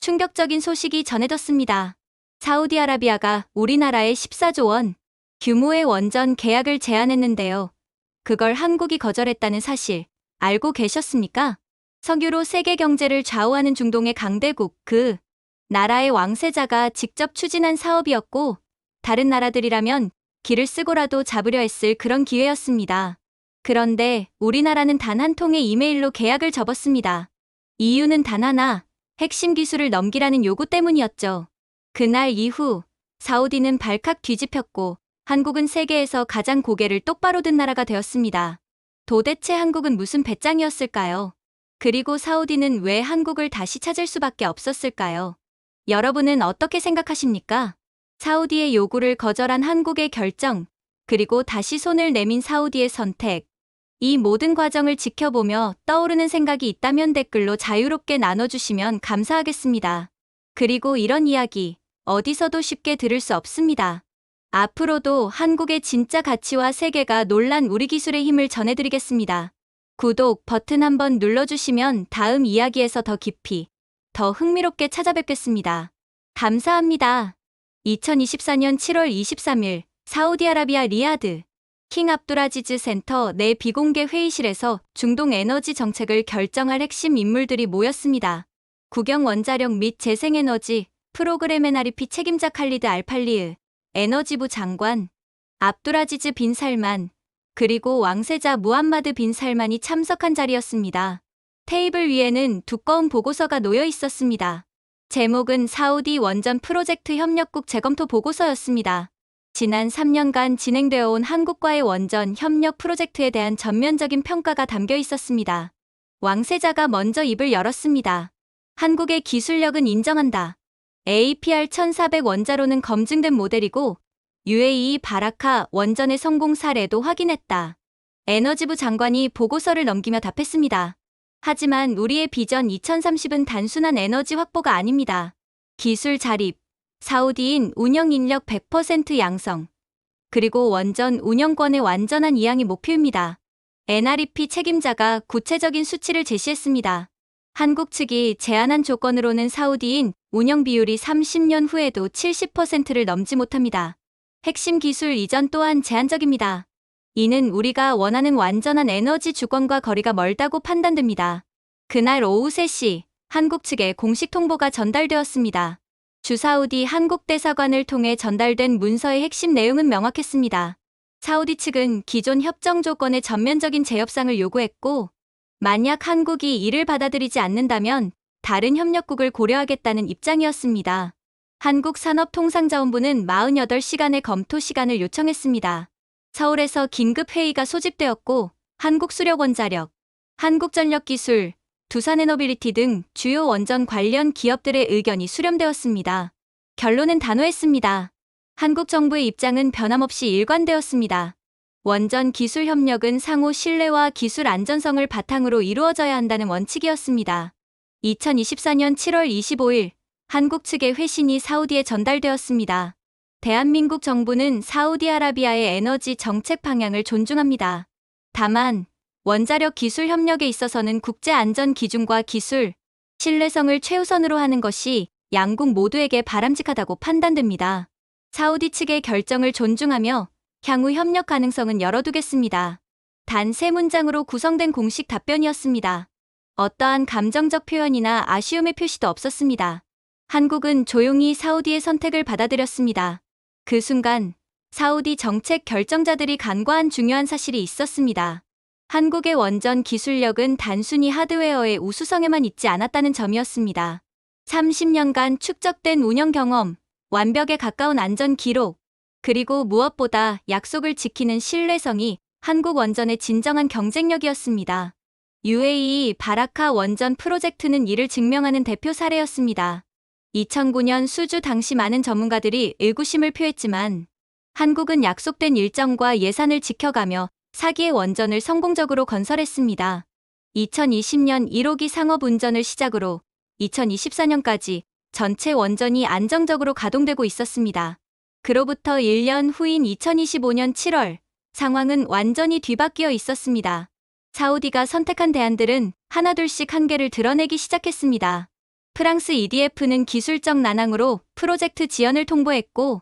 충격적인 소식이 전해졌습니다. 사우디아라비아가 우리나라에 14조 원 규모의 원전 계약을 제안했는데요. 그걸 한국이 거절했다는 사실 알고 계셨습니까? 석유로 세계 경제를 좌우하는 중동의 강대국, 그 나라의 왕세자가 직접 추진한 사업이었고, 다른 나라들이라면 기를 쓰고라도 잡으려 했을 그런 기회였습니다. 그런데 우리나라는 단 한 통의 이메일로 계약을 접었습니다. 이유는 단 하나, 핵심 기술을 넘기라는 요구 때문이었죠. 그날 이후 사우디는 발칵 뒤집혔고 한국은 세계에서 가장 고개를 똑바로 든 나라가 되었습니다. 도대체 한국은 무슨 배짱이었을까요? 그리고 사우디는 왜 한국을 다시 찾을 수밖에 없었을까요? 여러분은 어떻게 생각하십니까? 사우디의 요구를 거절한 한국의 결정, 그리고 다시 손을 내민 사우디의 선택. 이 모든 과정을 지켜보며 떠오르는 생각이 있다면 댓글로 자유롭게 나눠주시면 감사하겠습니다. 그리고 이런 이야기, 어디서도 쉽게 들을 수 없습니다. 앞으로도 한국의 진짜 가치와 세계가 놀란 우리 기술의 힘을 전해드리겠습니다. 구독 버튼 한번 눌러주시면 다음 이야기에서 더 깊이, 더 흥미롭게 찾아뵙겠습니다. 감사합니다. 2024년 7월 23일 사우디아라비아 리야드 킹 압두라지즈 센터 내 비공개 회의실에서 중동 에너지 정책을 결정할 핵심 인물들이 모였습니다. 국영 원자력 및 재생에너지 프로그램 NREP 책임자 칼리드 알팔리흐 에너지부 장관, 압두라지즈 빈 살만, 그리고 왕세자 무함마드 빈 살만이 참석한 자리였습니다. 테이블 위에는 두꺼운 보고서가 놓여 있었습니다. 제목은 사우디 원전 프로젝트 협력국 재검토 보고서였습니다. 지난 3년간 진행되어 온 한국과의 원전 협력 프로젝트에 대한 전면적인 평가가 담겨 있었습니다. 왕세자가 먼저 입을 열었습니다. 한국의 기술력은 인정한다. APR 1400 원자로는 검증된 모델이고 UAE 바라카 원전의 성공 사례도 확인했다. 에너지부 장관이 보고서를 넘기며 답했습니다. 하지만 우리의 비전 2030은 단순한 에너지 확보가 아닙니다. 기술 자립, 사우디인 운영 인력 100% 양성, 그리고 원전 운영권의 완전한 이양이 목표입니다. NREP 책임자가 구체적인 수치를 제시했습니다. 한국 측이 제안한 조건으로는 사우디인 운영 비율이 30년 후에도 70%를 넘지 못합니다. 핵심 기술 이전 또한 제한적입니다. 이는 우리가 원하는 완전한 에너지 주권과 거리가 멀다고 판단됩니다. 그날 오후 3시 한국 측에 공식 통보가 전달되었습니다. 주사우디 한국 대사관을 통해 전달된 문서의 핵심 내용은 명확했습니다. 사우디 측은 기존 협정 조건의 전면적인 재협상을 요구했고, 만약 한국이 이를 받아들이지 않는다면 다른 협력국을 고려하겠다는 입장이었습니다. 한국산업통상자원부는 48시간의 검토 시간을 요청했습니다. 서울에서 긴급회의가 소집되었고 한국수력원자력, 한국전력기술, 두산에너빌리티 등 주요 원전 관련 기업들의 의견이 수렴되었습니다. 결론은 단호했습니다. 한국 정부의 입장은 변함없이 일관되었습니다. 원전 기술 협력은 상호 신뢰와 기술 안전성을 바탕으로 이루어져야 한다는 원칙이었습니다. 2024년 7월 25일 한국 측의 회신이 사우디에 전달되었습니다. 대한민국 정부는 사우디아라비아의 에너지 정책 방향을 존중합니다. 다만 원자력 기술 협력에 있어서는 국제 안전 기준과 기술, 신뢰성을 최우선으로 하는 것이 양국 모두에게 바람직하다고 판단됩니다. 사우디 측의 결정을 존중하며 향후 협력 가능성은 열어두겠습니다. 단 3문장으로 구성된 공식 답변이었습니다. 어떠한 감정적 표현이나 아쉬움의 표시도 없었습니다. 한국은 조용히 사우디의 선택을 받아들였습니다. 그 순간 사우디 정책 결정자들이 간과한 중요한 사실이 있었습니다. 한국의 원전 기술력은 단순히 하드웨어의 우수성에만 있지 않았다는 점이었습니다. 30년간 축적된 운영 경험, 완벽에 가까운 안전 기록, 그리고 무엇보다 약속을 지키는 신뢰성이 한국 원전의 진정한 경쟁력이었습니다. UAE 바라카 원전 프로젝트는 이를 증명하는 대표 사례였습니다. 2009년 수주 당시 많은 전문가들이 의구심을 표했지만 한국은 약속된 일정과 예산을 지켜가며 4기의 원전을 성공적으로 건설했습니다. 2020년 1호기 상업운전을 시작으로 2024년까지 전체 원전이 안정적으로 가동되고 있었습니다. 그로부터 1년 후인 2025년 7월, 상황은 완전히 뒤바뀌어 있었습니다. 사우디가 선택한 대안들은 하나둘씩 한계를 드러내기 시작했습니다. 프랑스 EDF는 기술적 난항으로 프로젝트 지연을 통보했고,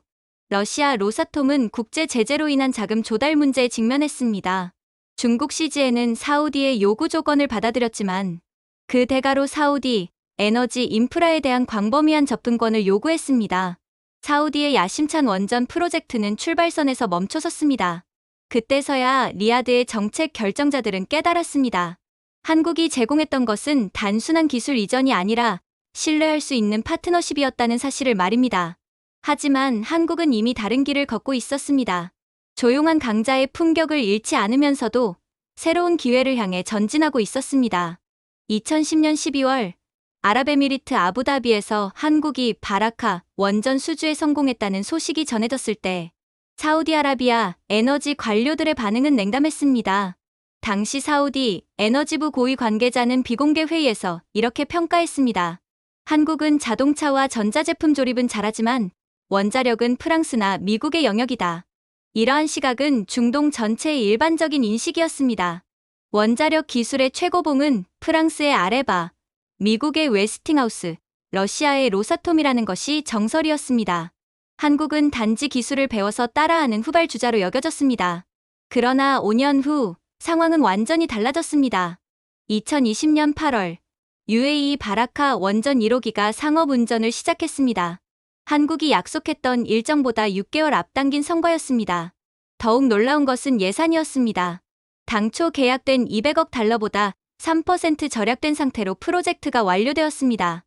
러시아 로사톰은 국제 제재로 인한 자금 조달 문제에 직면했습니다. 중국 CGN은 사우디의 요구 조건을 받아들였지만 그 대가로 사우디 에너지 인프라에 대한 광범위한 접근권을 요구했습니다. 사우디의 야심찬 원전 프로젝트는 출발선에서 멈춰섰습니다. 그때서야 리야드의 정책 결정자들은 깨달았습니다. 한국이 제공했던 것은 단순한 기술 이전이 아니라 신뢰할 수 있는 파트너십이었다는 사실을 말입니다. 하지만 한국은 이미 다른 길을 걷고 있었습니다. 조용한 강자의 품격을 잃지 않으면서도 새로운 기회를 향해 전진하고 있었습니다. 2010년 12월 아랍에미리트 아부다비에서 한국이 바라카 원전 수주에 성공했다는 소식이 전해졌을 때 사우디아라비아 에너지 관료들의 반응은 냉담했습니다. 당시 사우디 에너지부 고위 관계자는 비공개 회의에서 이렇게 평가했습니다. 한국은 자동차와 전자제품 조립은 잘하지만 원자력은 프랑스나 미국의 영역이다. 이러한 시각은 중동 전체의 일반적인 인식이었습니다. 원자력 기술의 최고봉은 프랑스의 아레바, 미국의 웨스팅하우스, 러시아의 로사톰이라는 것이 정설이었습니다. 한국은 단지 기술을 배워서 따라하는 후발주자로 여겨졌습니다. 그러나 5년 후 상황은 완전히 달라졌습니다. 2020년 8월 UAE 바라카 원전 1호기가 상업 운전을 시작했습니다. 한국이 약속했던 일정보다 6개월 앞당긴 성과였습니다. 더욱 놀라운 것은 예산이었습니다. 당초 계약된 200억 달러보다 3% 절약된 상태로 프로젝트가 완료되었습니다.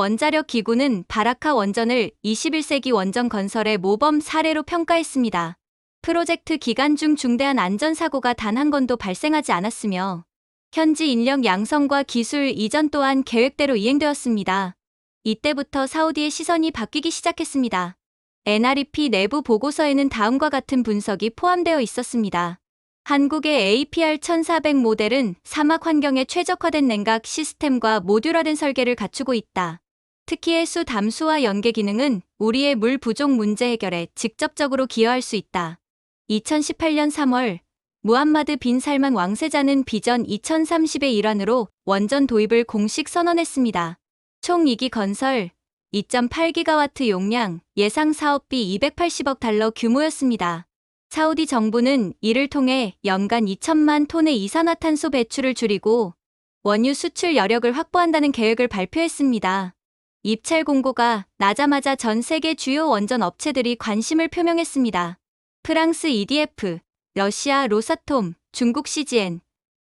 국제원자력기구는 바라카 원전을 21세기 원전 건설의 모범 사례로 평가했습니다. 프로젝트 기간 중 중대한 안전사고가 단 한 건도 발생하지 않았으며 현지 인력 양성과 기술 이전 또한 계획대로 이행되었습니다. 이때부터 사우디의 시선이 바뀌기 시작했습니다. NREP 내부 보고서에는 다음과 같은 분석이 포함되어 있었습니다. 한국의 APR1400 모델은 사막 환경에 최적화된 냉각 시스템과 모듈화된 설계를 갖추고 있다. 특히 해수 담수화 연계 기능은 우리의 물 부족 문제 해결에 직접적으로 기여할 수 있다. 2018년 3월 무함마드 빈 살만 왕세자는 비전 2030의 일환으로 원전 도입을 공식 선언했습니다. 총 2기 건설, 2.8기가와트 용량, 예상 사업비 280억 달러 규모였습니다. 사우디 정부는 이를 통해 연간 2천만 톤의 이산화탄소 배출을 줄이고 원유 수출 여력을 확보한다는 계획을 발표했습니다. 입찰 공고가 나자마자 전 세계 주요 원전 업체들이 관심을 표명했습니다. 프랑스 EDF, 러시아 로사톰, 중국 CGN,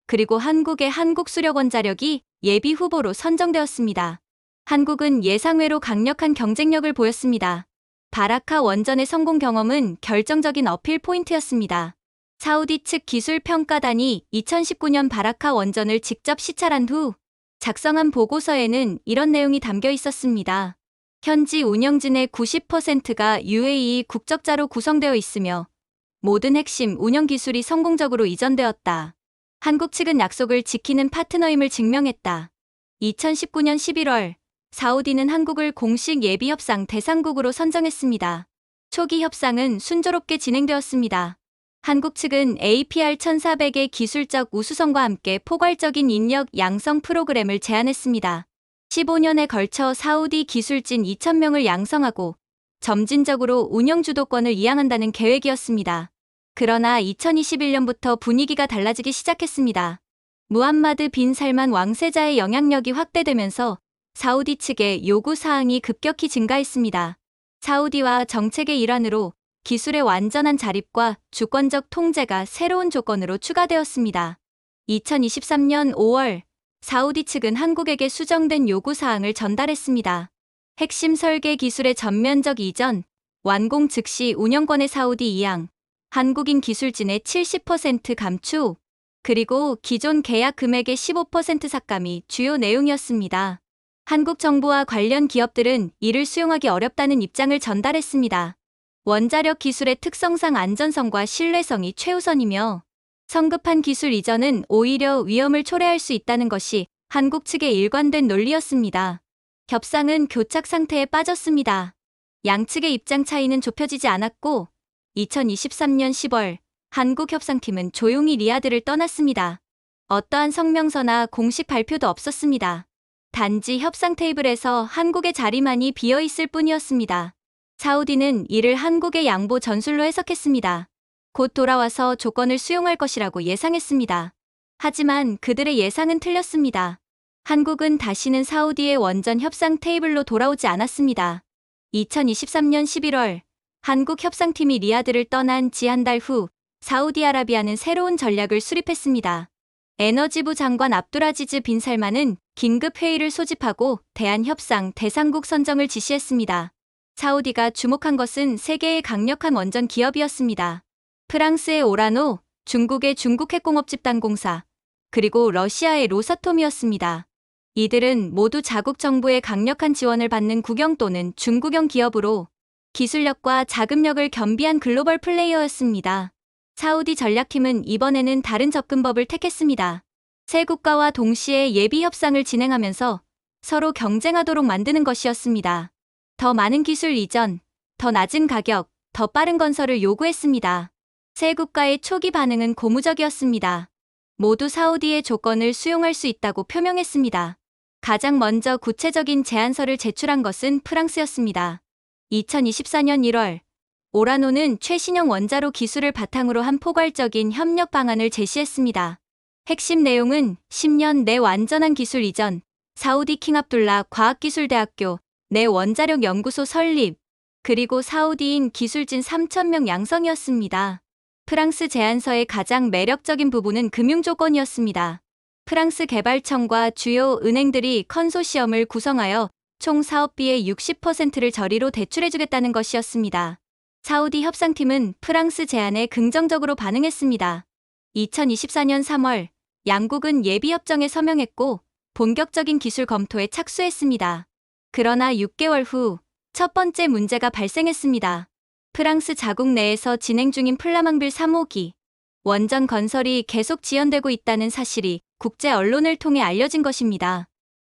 그리고 한국의 한국수력원자력이 예비 후보로 선정되었습니다. 한국은 예상외로 강력한 경쟁력을 보였습니다. 바라카 원전의 성공 경험은 결정적인 어필 포인트였습니다. 사우디 측 기술평가단이 2019년 바라카 원전을 직접 시찰한 후 작성한 보고서에는 이런 내용이 담겨 있었습니다. 현지 운영진의 90%가 UAE 국적자로 구성되어 있으며 모든 핵심 운영 기술이 성공적으로 이전되었다. 한국 측은 약속을 지키는 파트너임을 증명했다. 2019년 11월 사우디는 한국을 공식 예비협상 대상국으로 선정했습니다. 초기 협상은 순조롭게 진행되었습니다. 한국 측은 APR1400의 기술적 우수성과 함께 포괄적인 인력 양성 프로그램을 제안했습니다. 15년에 걸쳐 사우디 기술진 2,000명을 양성하고 점진적으로 운영 주도권을 이양한다는 계획이었습니다. 그러나 2021년부터 분위기가 달라지기 시작했습니다. 무함마드 빈 살만 왕세자의 영향력이 확대되면서 사우디 측의 요구 사항이 급격히 증가했습니다. 사우디와 정책의 일환으로 기술의 완전한 자립과 주권적 통제가 새로운 조건으로 추가되었습니다. 2023년 5월 사우디 측은 한국에게 수정된 요구 사항을 전달했습니다. 핵심 설계 기술의 전면적 이전, 완공 즉시 운영권의 사우디 이양, 한국인 기술진의 70% 감축, 그리고 기존 계약 금액의 15% 삭감이 주요 내용이었습니다. 한국 정부와 관련 기업들은 이를 수용하기 어렵다는 입장을 전달했습니다. 원자력 기술의 특성상 안전성과 신뢰성이 최우선이며 성급한 기술 이전은 오히려 위험을 초래할 수 있다는 것이 한국 측의 일관된 논리였습니다. 협상은 교착 상태에 빠졌습니다. 양측의 입장 차이는 좁혀지지 않았고 2023년 10월 한국 협상팀은 조용히 리야드를 떠났습니다. 어떠한 성명서나 공식 발표도 없었습니다. 단지 협상 테이블에서 한국의 자리만이 비어 있을 뿐이었습니다. 사우디는 이를 한국의 양보 전술로 해석했습니다. 곧 돌아와서 조건을 수용할 것이라고 예상했습니다. 하지만 그들의 예상은 틀렸습니다. 한국은 다시는 사우디의 원전 협상 테이블로 돌아오지 않았습니다. 2023년 11월 한국 협상팀이 리야드를 떠난 지 한 달 후 사우디아라비아는 새로운 전략을 수립했습니다. 에너지부 장관 압두라지즈 빈 살만은 긴급 회의를 소집하고 대한협상 대상국 선정을 지시했습니다. 사우디가 주목한 것은 세계의 강력한 원전 기업이었습니다. 프랑스의 오라노, 중국의 중국핵공업집단공사, 그리고 러시아의 로사톰이었습니다. 이들은 모두 자국 정부의 강력한 지원을 받는 국영 또는 중국영 기업으로 기술력과 자금력을 겸비한 글로벌 플레이어였습니다. 사우디 전략팀은 이번에는 다른 접근법을 택했습니다. 세 국가와 동시에 예비 협상을 진행하면서 서로 경쟁하도록 만드는 것이었습니다. 더 많은 기술 이전, 더 낮은 가격, 더 빠른 건설을 요구했습니다. 세 국가의 초기 반응은 고무적이었습니다. 모두 사우디의 조건을 수용할 수 있다고 표명했습니다. 가장 먼저 구체적인 제안서를 제출한 것은 프랑스였습니다. 2024년 1월, 오라노는 최신형 원자로 기술을 바탕으로 한 포괄적인 협력 방안을 제시했습니다. 핵심 내용은 10년 내 완전한 기술 이전, 사우디 킹 압둘라 과학기술대학교 내 원자력 연구소 설립, 그리고 사우디인 기술진 3,000명 양성이었습니다. 프랑스 제안서의 가장 매력적인 부분은 금융 조건이었습니다. 프랑스 개발청과 주요 은행들이 컨소시엄을 구성하여 총 사업비의 60%를 저리로 대출해주겠다는 것이었습니다. 사우디 협상팀은 프랑스 제안에 긍정적으로 반응했습니다. 2024년 3월, 양국은 예비협정에 서명했고 본격적인 기술 검토에 착수했습니다. 그러나 6개월 후 첫 번째 문제가 발생했습니다. 프랑스 자국 내에서 진행 중인 플라망빌 3호기 원전 건설이 계속 지연되고 있다는 사실이 국제 언론을 통해 알려진 것입니다.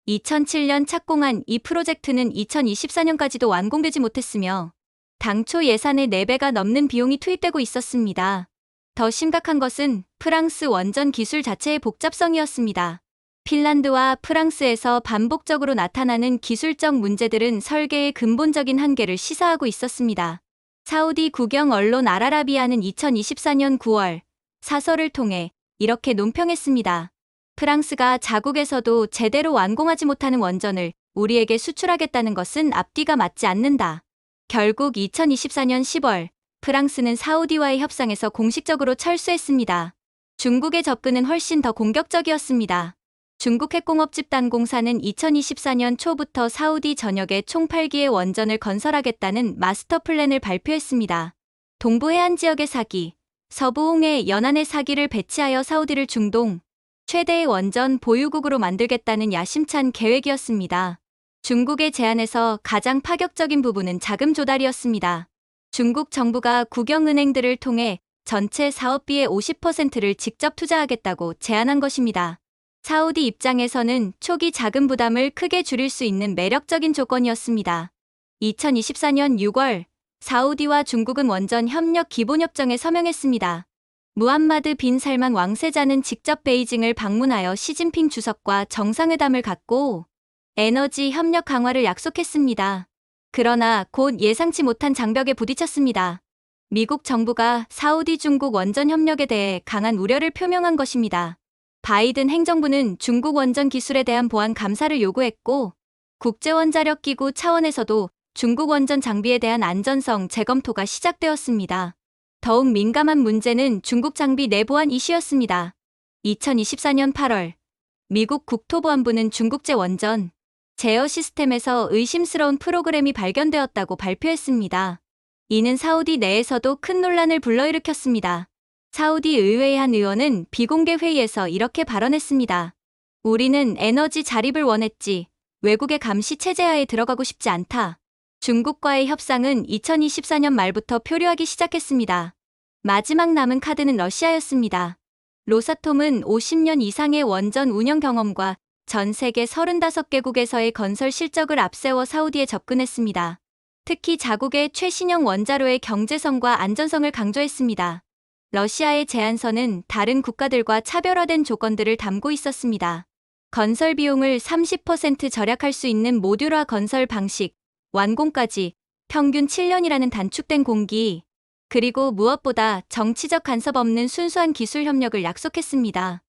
2007년 착공한 이 프로젝트는 2024년까지도 완공되지 못했으며 당초 예산의 4배가 넘는 비용이 투입되고 있었습니다. 더 심각한 것은 프랑스 원전 기술 자체의 복잡성이었습니다. 핀란드와 프랑스에서 반복적으로 나타나는 기술적 문제들은 설계의 근본적인 한계를 시사하고 있었습니다. 사우디 국영 언론 알아라비아는 2024년 9월 사설을 통해 이렇게 논평했습니다. 프랑스가 자국에서도 제대로 완공하지 못하는 원전을 우리에게 수출하겠다는 것은 앞뒤가 맞지 않는다. 결국 2024년 10월 프랑스는 사우디와의 협상에서 공식적으로 철수했습니다. 중국의 접근은 훨씬 더 공격적이었습니다. 중국 핵공업집단공사는 2024년 초부터 사우디 전역에 총 8기의 원전을 건설하겠다는 마스터 플랜을 발표했습니다. 동부 해안 지역의 4기, 서부 홍해 연안의 4기를 배치하여 사우디를 중동 최대의 원전 보유국으로 만들겠다는 야심찬 계획이었습니다. 중국의 제안에서 가장 파격적인 부분은 자금 조달이었습니다. 중국 정부가 국영은행들을 통해 전체 사업비의 50%를 직접 투자하겠다고 제안한 것입니다. 사우디 입장에서는 초기 자금 부담을 크게 줄일 수 있는 매력적인 조건이었습니다. 2024년 6월, 사우디와 중국은 원전 협력 기본협정에 서명했습니다. 무함마드 빈 살만 왕세자는 직접 베이징을 방문하여 시진핑 주석과 정상회담을 갖고 에너지 협력 강화를 약속했습니다. 그러나 곧 예상치 못한 장벽에 부딪혔습니다. 미국 정부가 사우디 중국 원전 협력에 대해 강한 우려를 표명한 것입니다. 바이든 행정부는 중국 원전 기술에 대한 보안 감사를 요구했고 국제원자력기구 차원에서도 중국 원전 장비에 대한 안전성 재검토가 시작되었습니다. 더욱 민감한 문제는 중국 장비 내보안 이슈였습니다. 2024년 8월, 미국 국토보안부는 중국제 원전 제어 시스템에서 의심스러운 프로그램이 발견되었다고 발표했습니다. 이는 사우디 내에서도 큰 논란을 불러일으켰습니다. 사우디 의회의 한 의원은 비공개 회의에서 이렇게 발언했습니다. 우리는 에너지 자립을 원했지 외국의 감시 체제하에 들어가고 싶지 않다. 중국과의 협상은 2024년 말부터 표류하기 시작했습니다. 마지막 남은 카드는 러시아였습니다. 로사톰은 50년 이상의 원전 운영 경험과 전 세계 35개국에서의 건설 실적을 앞세워 사우디에 접근했습니다. 특히 자국의 최신형 원자로의 경제성과 안전성을 강조했습니다. 러시아의 제안서는 다른 국가들과 차별화된 조건들을 담고 있었습니다. 건설 비용을 30% 절약할 수 있는 모듈화 건설 방식, 완공까지 평균 7년이라는 단축된 공기, 그리고 무엇보다 정치적 간섭 없는 순수한 기술 협력을 약속했습니다.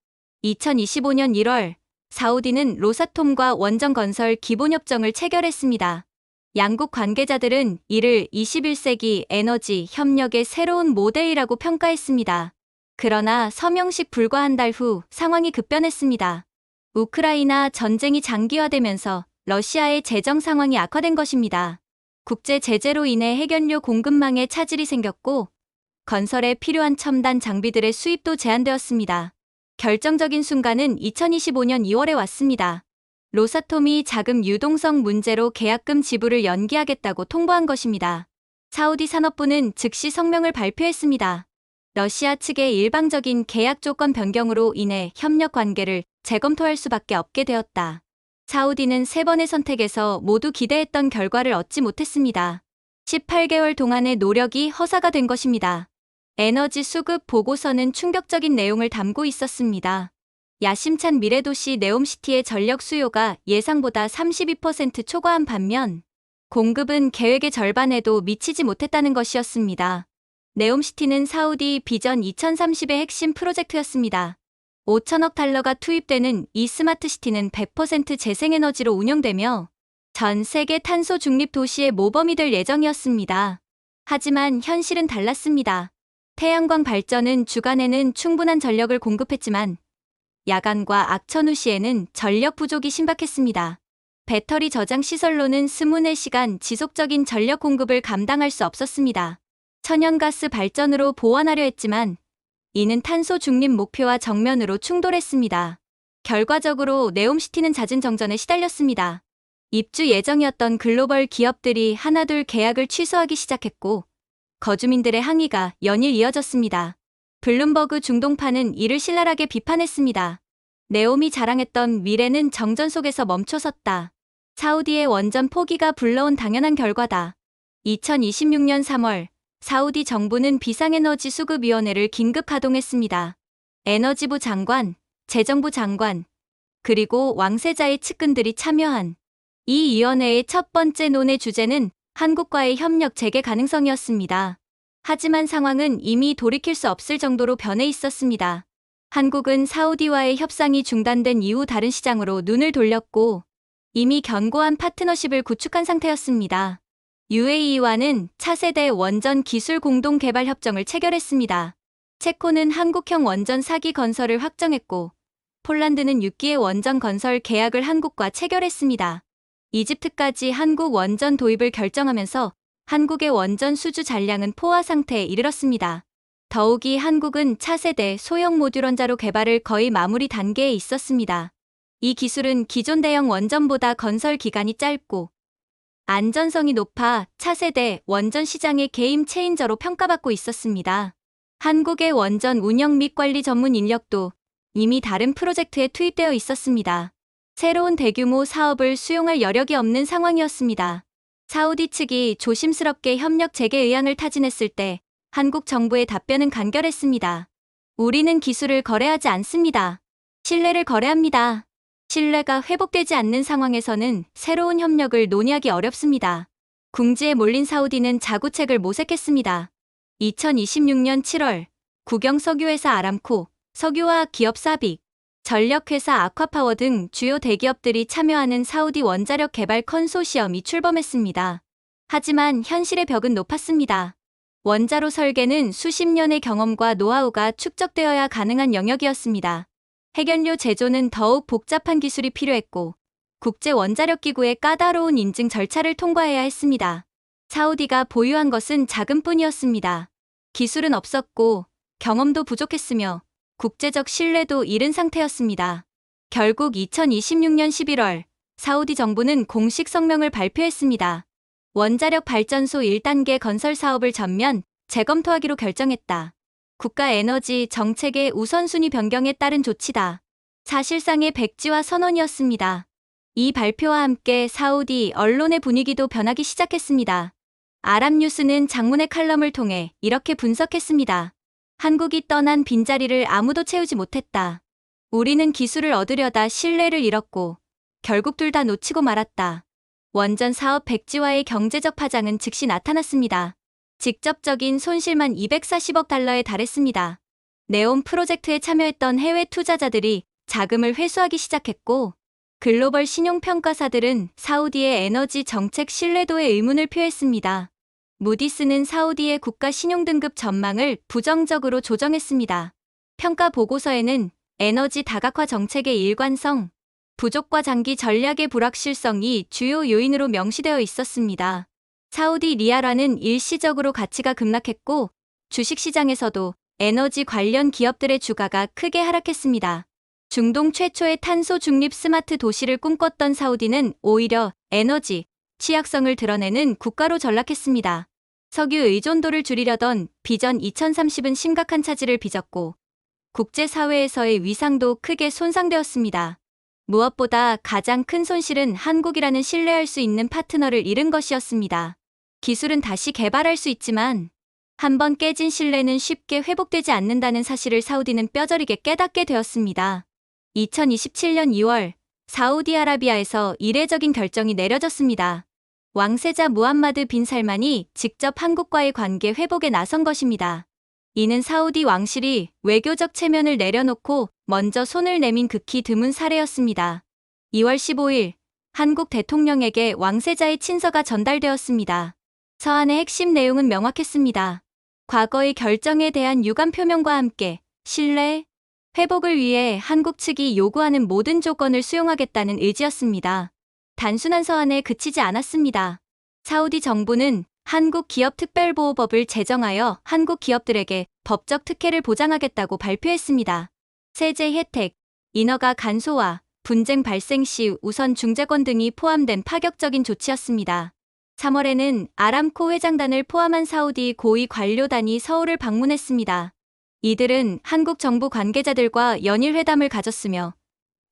2025년 1월, 사우디는 로사톰과 원전 건설 기본협정을 체결했습니다. 양국 관계자들은 이를 21세기 에너지 협력의 새로운 모델이라고 평가했습니다. 그러나 서명식 불과 한 달 후 상황이 급변했습니다. 우크라이나 전쟁이 장기화되면서 러시아의 재정 상황이 악화된 것입니다. 국제 제재로 인해 핵연료 공급망에 차질이 생겼고 건설에 필요한 첨단 장비들의 수입도 제한되었습니다. 결정적인 순간은 2025년 2월에 왔습니다. 로사톰이 자금 유동성 문제로 계약금 지불을 연기하겠다고 통보한 것입니다. 사우디 산업부는 즉시 성명을 발표했습니다. 러시아 측의 일방적인 계약 조건 변경으로 인해 협력 관계를 재검토할 수밖에 없게 되었다. 사우디는 3번의 선택에서 모두 기대했던 결과를 얻지 못했습니다. 18개월 동안의 노력이 허사가 된 것입니다. 에너지 수급 보고서는 충격적인 내용을 담고 있었습니다. 야심찬 미래도시 네옴시티의 전력 수요가 예상보다 32% 초과한 반면 공급은 계획의 절반에도 미치지 못했다는 것이었습니다. 네옴시티는 사우디 비전 2030의 핵심 프로젝트였습니다. 5천억 달러가 투입되는 이 스마트시티는 100% 재생에너지로 운영되며 전 세계 탄소 중립 도시의 모범이 될 예정이었습니다. 하지만 현실은 달랐습니다. 태양광 발전은 주간에는 충분한 전력을 공급했지만 야간과 악천후 시에는 전력 부족이 심각했습니다. 배터리 저장 시설로는 24시간 지속적인 전력 공급을 감당할 수 없었습니다. 천연가스 발전으로 보완하려 했지만 이는 탄소 중립 목표와 정면으로 충돌했습니다. 결과적으로 네옴시티는 잦은 정전에 시달렸습니다. 입주 예정이었던 글로벌 기업들이 하나둘 계약을 취소하기 시작했고 거주민들의 항의가 연일 이어졌습니다. 블룸버그 중동파는 이를 신랄하게 비판했습니다. 네옴이 자랑했던 미래는 정전 속에서 멈춰섰다. 사우디의 원전 포기가 불러온 당연한 결과다. 2026년 3월, 사우디 정부는 비상에너지 수급위원회를 긴급 가동했습니다. 에너지부 장관, 재정부 장관, 그리고 왕세자의 측근들이 참여한 이 위원회의 첫 번째 논의 주제는 한국과의 협력 재개 가능성이었습니다. 하지만 상황은 이미 돌이킬 수 없을 정도로 변해 있었습니다. 한국은 사우디와의 협상이 중단된 이후 다른 시장으로 눈을 돌렸고 이미 견고한 파트너십을 구축한 상태였습니다. UAE와는 차세대 원전 기술 공동 개발 협정을 체결했습니다. 체코는 한국형 원전 4기 건설을 확정했고 폴란드는 6기의 원전 건설 계약을 한국과 체결했습니다. 이집트까지 한국 원전 도입을 결정하면서 한국의 원전 수주 잔량은 포화 상태에 이르렀습니다. 더욱이 한국은 차세대 소형 모듈 원자로 개발을 거의 마무리 단계에 있었습니다. 이 기술은 기존 대형 원전보다 건설 기간이 짧고 안전성이 높아 차세대 원전 시장의 게임 체인저로 평가받고 있었습니다. 한국의 원전 운영 및 관리 전문 인력도 이미 다른 프로젝트에 투입되어 있었습니다. 새로운 대규모 사업을 수용할 여력이 없는 상황이었습니다. 사우디 측이 조심스럽게 협력 재개 의향을 타진했을 때 한국 정부의 답변은 간결했습니다. 우리는 기술을 거래하지 않습니다. 신뢰를 거래합니다. 신뢰가 회복되지 않는 상황에서는 새로운 협력을 논의하기 어렵습니다. 궁지에 몰린 사우디는 자구책을 모색했습니다. 2026년 7월, 국영 석유회사 아람코, 석유화학 기업 사빅, 전력회사 아쿠아파워 등 주요 대기업들이 참여하는 사우디 원자력 개발 컨소시엄이 출범했습니다. 하지만 현실의 벽은 높았습니다. 원자로 설계는 수십 년의 경험과 노하우가 축적되어야 가능한 영역이었습니다. 핵연료 제조는 더욱 복잡한 기술이 필요했고 국제원자력기구의 까다로운 인증 절차를 통과해야 했습니다. 사우디가 보유한 것은 자금뿐이었습니다. 기술은 없었고 경험도 부족했으며 국제적 신뢰도 잃은 상태였습니다. 결국 2026년 11월 사우디 정부는 공식 성명을 발표했습니다. 원자력 발전소 1단계 건설 사업을 전면 재검토하기로 결정했다. 국가 에너지 정책의 우선순위 변경에 따른 조치다. 사실상의 백지화 선언이었습니다. 이 발표와 함께 사우디 언론의 분위기도 변하기 시작했습니다. 아랍뉴스는 장문의 칼럼을 통해 이렇게 분석했습니다. 한국이 떠난 빈자리를 아무도 채우지 못했다. 우리는 기술을 얻으려다 신뢰를 잃었고 결국 둘 다 놓치고 말았다. 원전 사업 백지화의 경제적 파장은 즉시 나타났습니다. 직접적인 손실만 240억 달러에 달했습니다. 네온 프로젝트에 참여했던 해외 투자자들이 자금을 회수하기 시작했고 글로벌 신용평가사들은 사우디의 에너지 정책 신뢰도에 의문을 표했습니다. 무디스는 사우디의 국가 신용등급 전망을 부정적으로 조정했습니다. 평가 보고서에는 에너지 다각화 정책의 일관성, 부족과 장기 전략의 불확실성이 주요 요인으로 명시되어 있었습니다. 사우디 리알화는 일시적으로 가치가 급락했고 주식시장에서도 에너지 관련 기업들의 주가가 크게 하락했습니다. 중동 최초의 탄소 중립 스마트 도시를 꿈꿨던 사우디는 오히려 에너지 취약성을 드러내는 국가로 전락했습니다. 석유 의존도를 줄이려던 비전 2030은 심각한 차질을 빚었고 국제사회에서의 위상도 크게 손상되었습니다. 무엇보다 가장 큰 손실은 한국이라는 신뢰할 수 있는 파트너를 잃은 것이었습니다. 기술은 다시 개발할 수 있지만 한번 깨진 신뢰는 쉽게 회복되지 않는다는 사실을 사우디는 뼈저리게 깨닫게 되었습니다. 2027년 2월 사우디아라비아에서 이례적인 결정이 내려졌습니다. 왕세자 무함마드 빈 살만이 직접 한국과의 관계 회복에 나선 것입니다. 이는 사우디 왕실이 외교적 체면을 내려놓고 먼저 손을 내민 극히 드문 사례였습니다. 2월 15일 한국 대통령에게 왕세자의 친서가 전달되었습니다. 서한의 핵심 내용은 명확했습니다. 과거의 결정에 대한 유감 표명과 함께 신뢰 회복을 위해 한국 측이 요구하는 모든 조건을 수용하겠다는 의지였습니다. 단순한 서한에 그치지 않았습니다. 사우디 정부는 한국 기업 특별보호법을 제정하여 한국 기업들에게 법적 특혜를 보장하겠다고 발표했습니다. 세제 혜택, 인허가 간소화, 분쟁 발생 시 우선 중재권 등이 포함된 파격적인 조치였습니다. 3월에는 아람코 회장단을 포함한 사우디 고위 관료단이 서울을 방문했습니다. 이들은 한국 정부 관계자들과 연일 회담을 가졌으며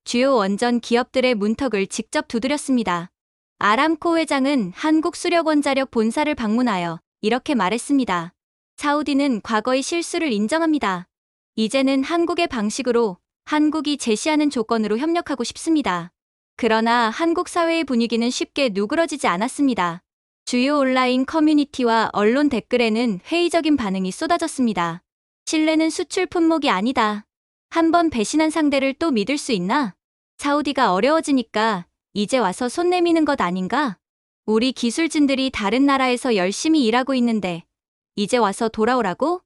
주요 원전 기업들의 문턱을 직접 두드렸습니다. 아람코 회장은 한국수력원자력 본사를 방문하여 이렇게 말했습니다. 사우디는 과거의 실수를 인정합니다. 이제는 한국의 방식으로 한국이 제시하는 조건으로 협력하고 싶습니다. 그러나 한국 사회의 분위기는 쉽게 누그러지지 않았습니다. 주요 온라인 커뮤니티와 언론 댓글에는 회의적인 반응이 쏟아졌습니다. 신뢰는 수출 품목이 아니다. 한번 배신한 상대를 또 믿을 수 있나? 사우디가 어려워지니까 이제 와서 손 내미는 것 아닌가? 우리 기술진들이 다른 나라에서 열심히 일하고 있는데 이제 와서 돌아오라고?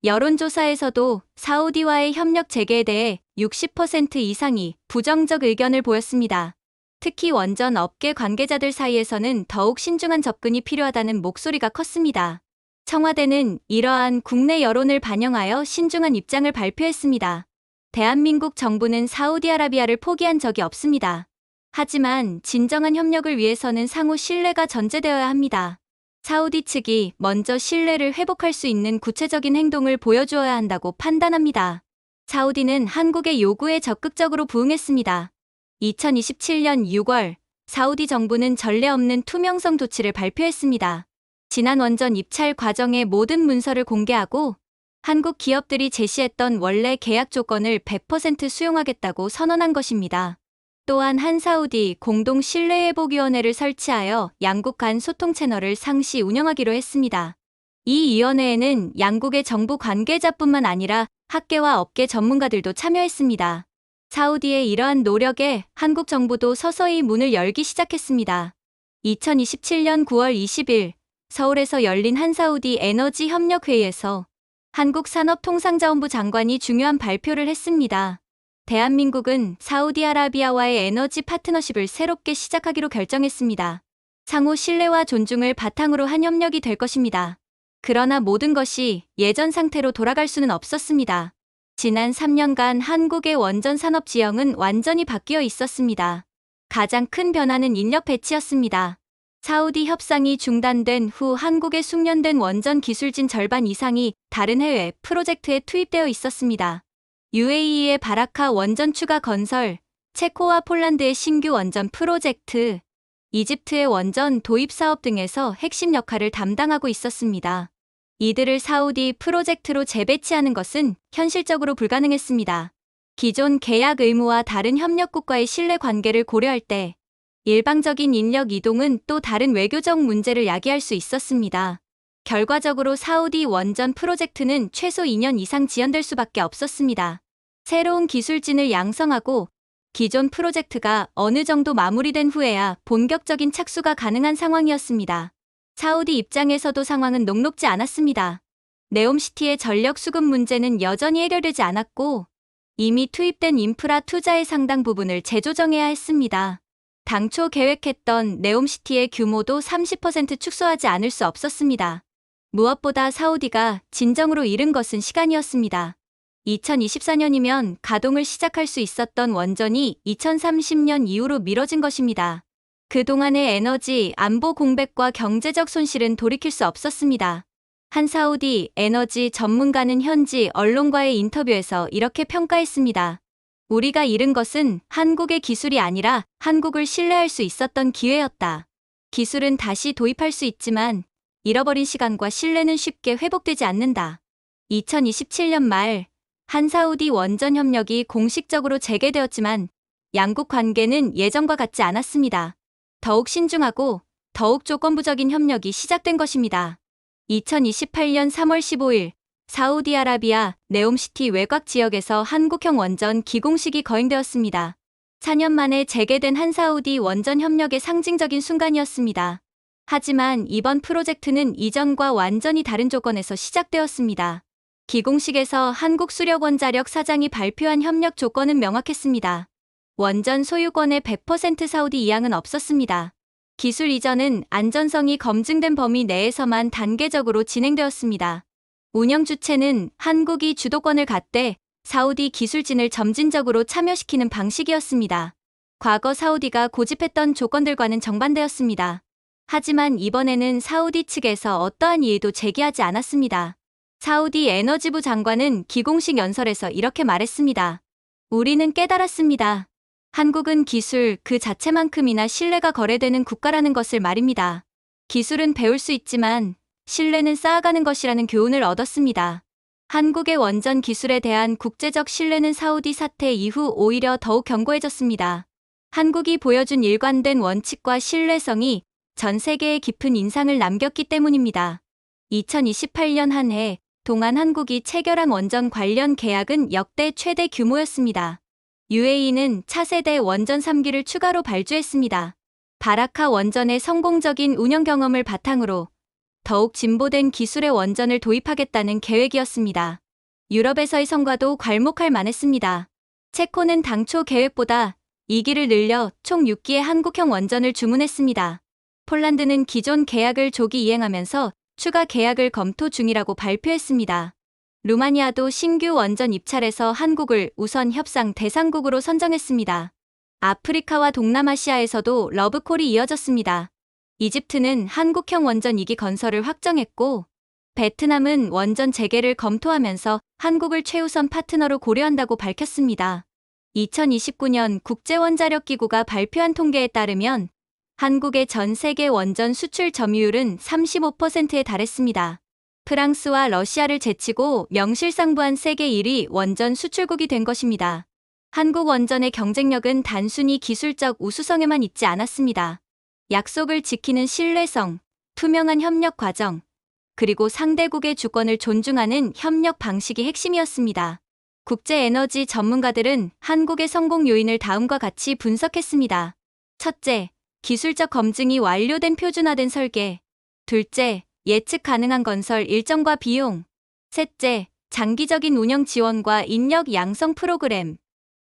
여론조사에서도 사우디와의 협력 재개에 대해 60% 이상이 부정적 의견을 보였습니다. 특히 원전 업계 관계자들 사이에서는 더욱 신중한 접근이 필요하다는 목소리가 컸습니다. 청와대는 이러한 국내 여론을 반영하여 신중한 입장을 발표했습니다. 대한민국 정부는 사우디아라비아를 포기한 적이 없습니다. 하지만 진정한 협력을 위해서는 상호 신뢰가 전제되어야 합니다. 사우디 측이 먼저 신뢰를 회복할 수 있는 구체적인 행동을 보여주어야 한다고 판단합니다. 사우디는 한국의 요구에 적극적으로 부응했습니다. 2027년 6월 사우디 정부는 전례 없는 투명성 조치를 발표했습니다. 지난 원전 입찰 과정의 모든 문서를 공개하고 한국 기업들이 제시했던 원래 계약 조건을 100% 수용하겠다고 선언한 것입니다. 또한 한사우디 공동신뢰회복위원회를 설치하여 양국 간 소통 채널을 상시 운영하기로 했습니다. 이 위원회에는 양국의 정부 관계자뿐만 아니라 학계와 업계 전문가들도 참여했습니다. 사우디의 이러한 노력에 한국 정부도 서서히 문을 열기 시작했습니다. 2027년 9월 20일 서울에서 열린 한사우디 에너지 협력회의에서 한국산업통상자원부 장관이 중요한 발표를 했습니다. 대한민국은 사우디아라비아와의 에너지 파트너십을 새롭게 시작하기로 결정했습니다. 상호 신뢰와 존중을 바탕으로 한 협력이 될 것입니다. 그러나 모든 것이 예전 상태로 돌아갈 수는 없었습니다. 지난 3년간 한국의 원전 산업 지형은 완전히 바뀌어 있었습니다. 가장 큰 변화는 인력 배치였습니다. 사우디 협상이 중단된 후 한국의 숙련된 원전 기술진 절반 이상이 다른 해외 프로젝트에 투입되어 있었습니다. UAE의 바라카 원전 추가 건설, 체코와 폴란드의 신규 원전 프로젝트, 이집트의 원전 도입 사업 등에서 핵심 역할을 담당하고 있었습니다. 이들을 사우디 프로젝트로 재배치하는 것은 현실적으로 불가능했습니다. 기존 계약 의무와 다른 협력국과의 신뢰 관계를 고려할 때 일방적인 인력 이동은 또 다른 외교적 문제를 야기할 수 있었습니다. 결과적으로 사우디 원전 프로젝트는 최소 2년 이상 지연될 수밖에 없었습니다. 새로운 기술진을 양성하고 기존 프로젝트가 어느 정도 마무리된 후에야 본격적인 착수가 가능한 상황이었습니다. 사우디 입장에서도 상황은 녹록지 않았습니다. 네옴시티의 전력 수급 문제는 여전히 해결되지 않았고 이미 투입된 인프라 투자의 상당 부분을 재조정해야 했습니다. 당초 계획했던 네옴시티의 규모도 30% 축소하지 않을 수 없었습니다. 무엇보다 사우디가 진정으로 잃은 것은 시간이었습니다. 2024년이면 가동을 시작할 수 있었던 원전이 2030년 이후로 미뤄진 것입니다. 그동안의 에너지 안보 공백과 경제적 손실은 돌이킬 수 없었습니다. 한 사우디 에너지 전문가는 현지 언론과의 인터뷰에서 이렇게 평가했습니다. 우리가 잃은 것은 한국의 기술이 아니라 한국을 신뢰할 수 있었던 기회였다. 기술은 다시 도입할 수 있지만 잃어버린 시간과 신뢰는 쉽게 회복되지 않는다. 2027년 말 한 사우디 원전 협력이 공식적으로 재개되었지만 양국 관계는 예전과 같지 않았습니다. 더욱 신중하고 더욱 조건부적인 협력이 시작된 것입니다. 2028년 3월 15일 사우디아라비아 네옴시티 외곽 지역에서 한국형 원전 기공식이 거행되었습니다. 4년 만에 재개된 한 사우디 원전 협력의 상징적인 순간이었습니다. 하지만 이번 프로젝트는 이전과 완전히 다른 조건에서 시작되었습니다. 기공식에서 한국수력원자력 사장이 발표한 협력 조건은 명확했습니다. 원전 소유권의 100% 사우디 이양은 없었습니다. 기술 이전은 안전성이 검증된 범위 내에서만 단계적으로 진행되었습니다. 운영 주체는 한국이 주도권을 갖되 사우디 기술진을 점진적으로 참여시키는 방식이었습니다. 과거 사우디가 고집했던 조건들과는 정반대였습니다. 하지만 이번에는 사우디 측에서 어떠한 이의도 제기하지 않았습니다. 사우디 에너지부 장관은 기공식 연설에서 이렇게 말했습니다. 우리는 깨달았습니다. 한국은 기술 그 자체만큼이나 신뢰가 거래되는 국가라는 것을 말입니다. 기술은 배울 수 있지만 신뢰는 쌓아가는 것이라는 교훈을 얻었습니다. 한국의 원전 기술에 대한 국제적 신뢰는 사우디 사태 이후 오히려 더욱 견고해졌습니다. 한국이 보여준 일관된 원칙과 신뢰성이 전 세계에 깊은 인상을 남겼기 때문입니다. 2028년 한 해 동안 한국이 체결한 원전 관련 계약은 역대 최대 규모였습니다. UAE는 차세대 원전 3기를 추가로 발주했습니다. 바라카 원전의 성공적인 운영 경험을 바탕으로 더욱 진보된 기술의 원전을 도입하겠다는 계획이었습니다. 유럽에서의 성과도 괄목할 만했습니다. 체코는 당초 계획보다 2기를 늘려 총 6기의 한국형 원전을 주문했습니다. 폴란드는 기존 계약을 조기 이행하면서 추가 계약을 검토 중이라고 발표했습니다. 루마니아도 신규 원전 입찰에서 한국을 우선 협상 대상국으로 선정했습니다. 아프리카와 동남아시아에서도 러브콜이 이어졌습니다. 이집트는 한국형 원전 2기 건설을 확정했고 베트남은 원전 재개를 검토하면서 한국을 최우선 파트너로 고려한다고 밝혔습니다. 2029년 국제원자력기구가 발표한 통계에 따르면 한국의 전 세계 원전 수출 점유율은 35%에 달했습니다. 프랑스와 러시아를 제치고 명실상부한 세계 1위 원전 수출국이 된 것입니다. 한국 원전의 경쟁력은 단순히 기술적 우수성에만 있지 않았습니다. 약속을 지키는 신뢰성, 투명한 협력 과정, 그리고 상대국의 주권을 존중하는 협력 방식이 핵심이었습니다. 국제에너지 전문가들은 한국의 성공 요인을 다음과 같이 분석했습니다. 첫째, 기술적 검증이 완료된 표준화된 설계. 둘째, 예측 가능한 건설 일정과 비용. 셋째, 장기적인 운영 지원과 인력 양성 프로그램.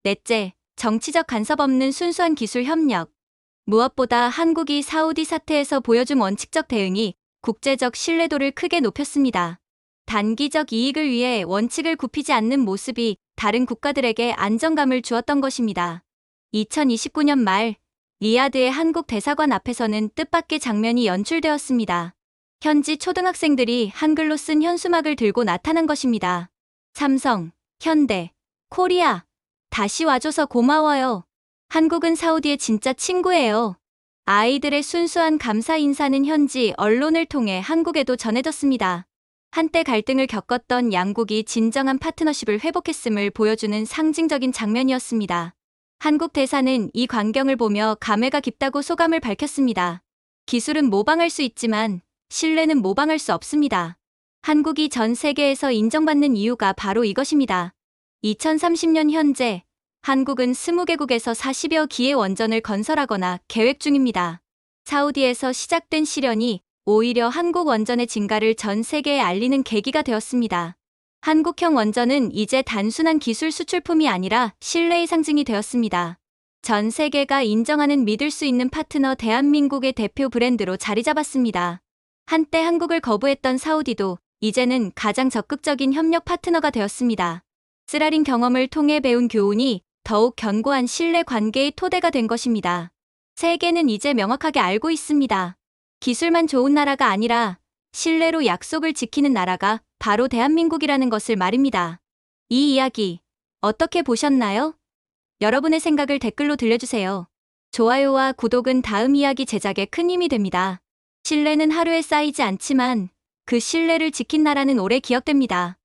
넷째, 정치적 간섭 없는 순수한 기술 협력. 무엇보다 한국이 사우디 사태에서 보여준 원칙적 대응이 국제적 신뢰도를 크게 높였습니다. 단기적 이익을 위해 원칙을 굽히지 않는 모습이 다른 국가들에게 안정감을 주었던 것입니다. 2029년 말 리야드의 한국 대사관 앞에서는 뜻밖의 장면이 연출되었습니다. 현지 초등학생들이 한글로 쓴 현수막을 들고 나타난 것입니다. 삼성, 현대, 코리아, 다시 와줘서 고마워요. 한국은 사우디의 진짜 친구예요. 아이들의 순수한 감사 인사는 현지 언론을 통해 한국에도 전해졌습니다. 한때 갈등을 겪었던 양국이 진정한 파트너십을 회복했음을 보여주는 상징적인 장면이었습니다. 한국 대사는 이 광경을 보며 감회가 깊다고 소감을 밝혔습니다. 기술은 모방할 수 있지만 신뢰는 모방할 수 없습니다. 한국이 전 세계에서 인정받는 이유가 바로 이것입니다. 2030년 현재 한국은 20개국에서 40여 기의 원전을 건설하거나 계획 중입니다. 사우디에서 시작된 실현이 오히려 한국 원전의 진가를 전 세계에 알리는 계기가 되었습니다. 한국형 원전은 이제 단순한 기술 수출품이 아니라 신뢰의 상징이 되었습니다. 전 세계가 인정하는 믿을 수 있는 파트너 대한민국의 대표 브랜드로 자리 잡았습니다. 한때 한국을 거부했던 사우디도 이제는 가장 적극적인 협력 파트너가 되었습니다. 쓰라린 경험을 통해 배운 교훈이 더욱 견고한 신뢰 관계의 토대가 된 것입니다. 세계는 이제 명확하게 알고 있습니다. 기술만 좋은 나라가 아니라 신뢰로 약속을 지키는 나라가 바로 대한민국이라는 것을 말입니다. 이 이야기 어떻게 보셨나요? 여러분의 생각을 댓글로 들려주세요. 좋아요와 구독은 다음 이야기 제작에 큰 힘이 됩니다. 신뢰는 하루에 쌓이지 않지만 그 신뢰를 지킨 나라는 오래 기억됩니다.